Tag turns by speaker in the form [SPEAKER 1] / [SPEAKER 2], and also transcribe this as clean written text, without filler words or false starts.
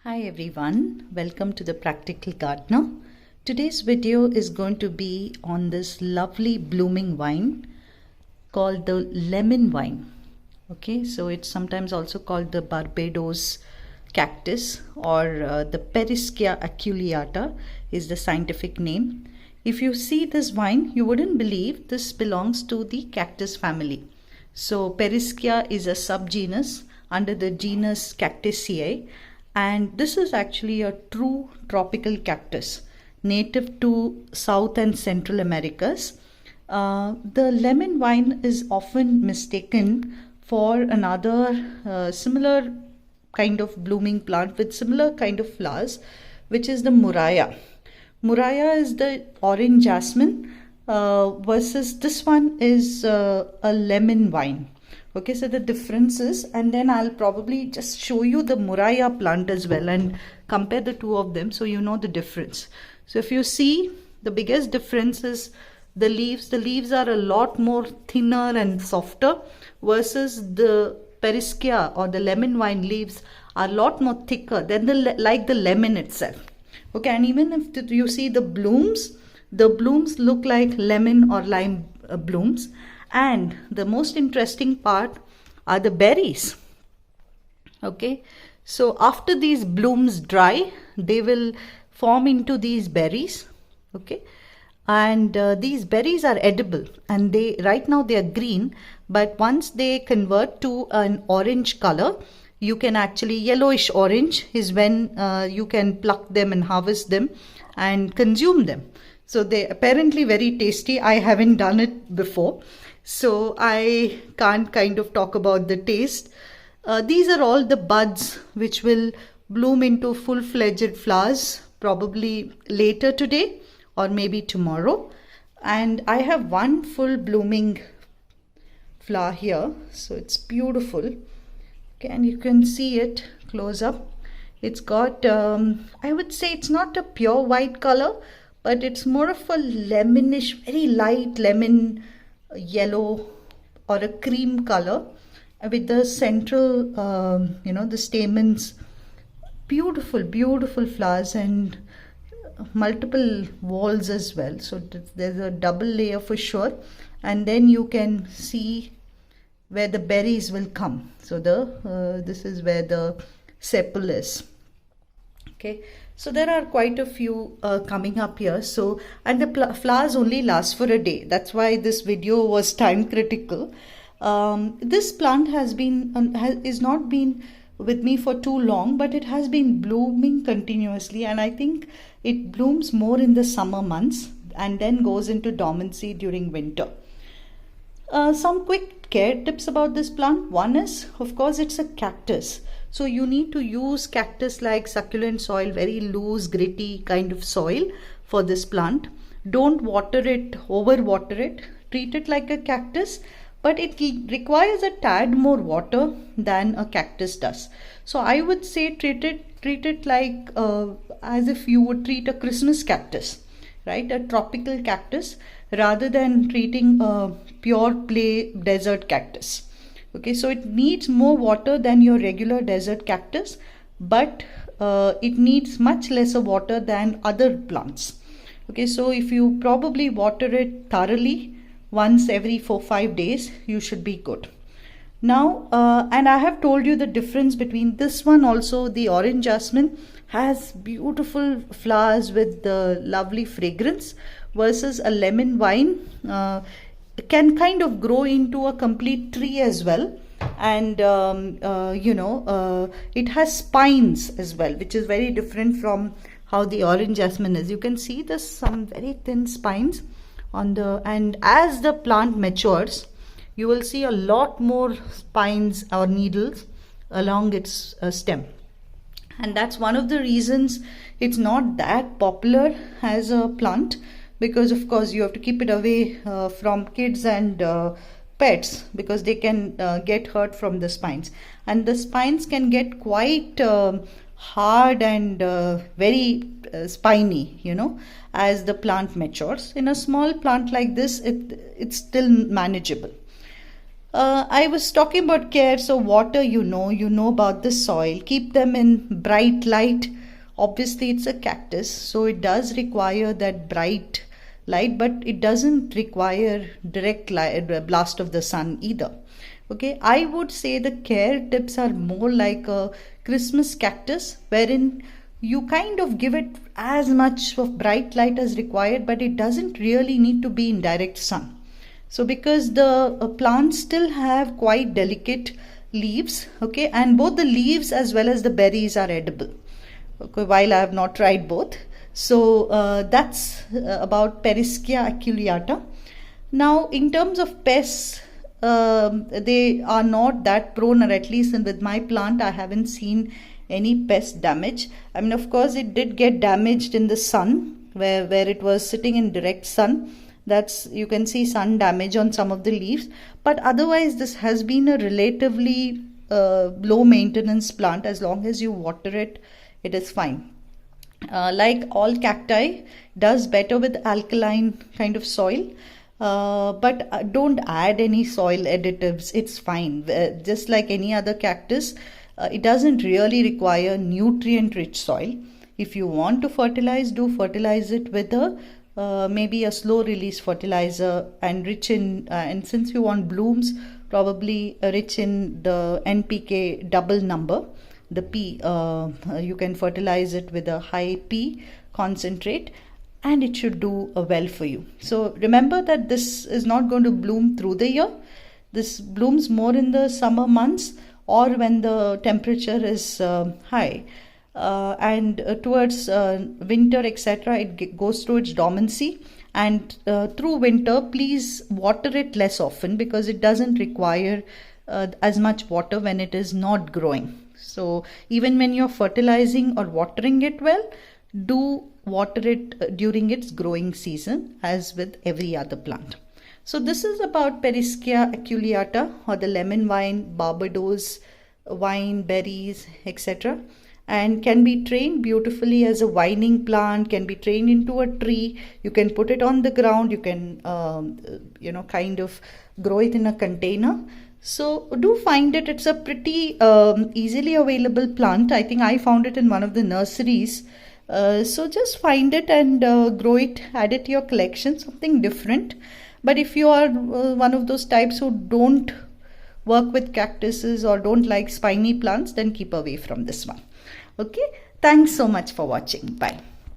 [SPEAKER 1] Hi everyone, welcome to the Practical Gardener. Today's video is going to be on this lovely blooming vine called the lemon vine. Okay, so it's sometimes also called the Barbados cactus or the Periskea aculeata is the scientific name. If you see this vine, you wouldn't believe this belongs to the cactus family. So Periskea is a subgenus under the genus Cactaceae, and this is actually a true tropical cactus native to South and Central Americas. The lemon vine is often mistaken for another similar kind of blooming plant with similar kind of flowers, which is the murraya. Murraya is the orange jasmine versus this one is a lemon vine. Okay, so the differences, and then I'll probably just show you the murraya plant as well and compare the two of them so you know the difference. So if you see, the biggest difference is the leaves. The leaves are a lot more thinner and softer versus the Periskea or the lemon vine leaves are a lot more thicker than the lemon itself. Okay, and even if you see the blooms look like lemon or lime blooms. And the most interesting part are the berries. Okay, so after these blooms dry, they will form into these berries. Okay, and these berries are edible, and right now they are green, but once they convert to an orange color, you can actually, yellowish orange is when you can pluck them and harvest them and consume them. So they apparently very tasty. I haven't done it before, so I can't kind of talk about the taste. These are all the buds which will bloom into full-fledged flowers probably later today or maybe tomorrow. And I have one full blooming flower here, so it's beautiful. Okay, and you can see it close up. It's got, I would say it's not a pure white color, but it's more of a lemonish, very light lemon yellow or a cream color with the central the stamens, beautiful flowers and multiple walls as well. So there's a double layer for sure, and then you can see where the berries will come. So this is where the sepal is. Okay, so there are quite a few coming up here. So, and the flowers only last for a day. That's why this video was time critical. This plant has not been with me for too long, but it has been blooming continuously, and I think it blooms more in the summer months and then goes into dormancy during winter. Some quick care tips about this plant. One is, of course, it's a cactus. So you need to use cactus-like succulent soil, very loose, gritty kind of soil for this plant. Don't water it, over-water it. Treat it like a cactus, but it requires a tad more water than a cactus does. So I would say treat it like as if you would treat a Christmas cactus, right? A tropical cactus, rather than treating a pure play desert cactus. Okay, so it needs more water than your regular desert cactus, but it needs much lesser water than other plants. Okay, so if you probably water it thoroughly once every 4-5 days, you should be good. Now, and I have told you the difference between this one also. The orange jasmine has beautiful flowers with the lovely fragrance versus a lemon vine can kind of grow into a complete tree as well, and it has spines as well, which is very different from how the orange jasmine is. You can see there's some very thin spines on and as the plant matures, you will see a lot more spines or needles along its stem, and that's one of the reasons it's not that popular as a plant, because of course you have to keep it away from kids and pets, because they can get hurt from the spines, and the spines can get quite hard and very spiny, as the plant matures. In a small plant like this, it's still manageable. I was talking about care, so water, you know about the soil. Keep them in bright light. Obviously, it's a cactus, so it does require that bright light, but it doesn't require direct light, blast of the sun either. Okay, I would say the care tips are more like a Christmas cactus, wherein you kind of give it as much of bright light as required, but it doesn't really need to be in direct sun. So because the plants still have quite delicate leaves, okay, and both the leaves as well as the berries are edible, okay, while I have not tried both. So that's about Perischia aculeata. Now in terms of pests, they are not that prone, or at least with my plant I haven't seen any pest damage. I mean, of course it did get damaged in the sun, where it was sitting in direct sun. That's, you can see sun damage on some of the leaves, but otherwise this has been a relatively low maintenance plant. As long as you water it, it is fine. Like all cacti, does better with alkaline kind of soil, but don't add any soil additives, it's fine. Just like any other cactus, it doesn't really require nutrient rich soil. If you want to fertilize, do fertilize it with a maybe a slow release fertilizer, and rich in and since you want blooms, probably rich in the NPK double number, the P. You can fertilize it with a high P concentrate, and it should do well for you. So remember that this is not going to bloom through the year. This blooms more in the summer months, or when the temperature is high. And towards winter, etc., it goes through its dormancy, and through winter please water it less often, because it doesn't require as much water when it is not growing. So even when you're fertilizing or watering it well, do water it during its growing season, as with every other plant. So this is about Perischia aculeata, or the lemon vine, Barbados vine, berries, etc., and can be trained beautifully as a vining plant, can be trained into a tree. You can put it on the ground, you can kind of grow it in a container. So do find it. It's a pretty easily available plant. I think I found it in one of the nurseries. So just find it and grow it, add it to your collection, something different. But if you are one of those types who don't work with cactuses or don't like spiny plants, then keep away from this one. Okay, thanks so much for watching. Bye.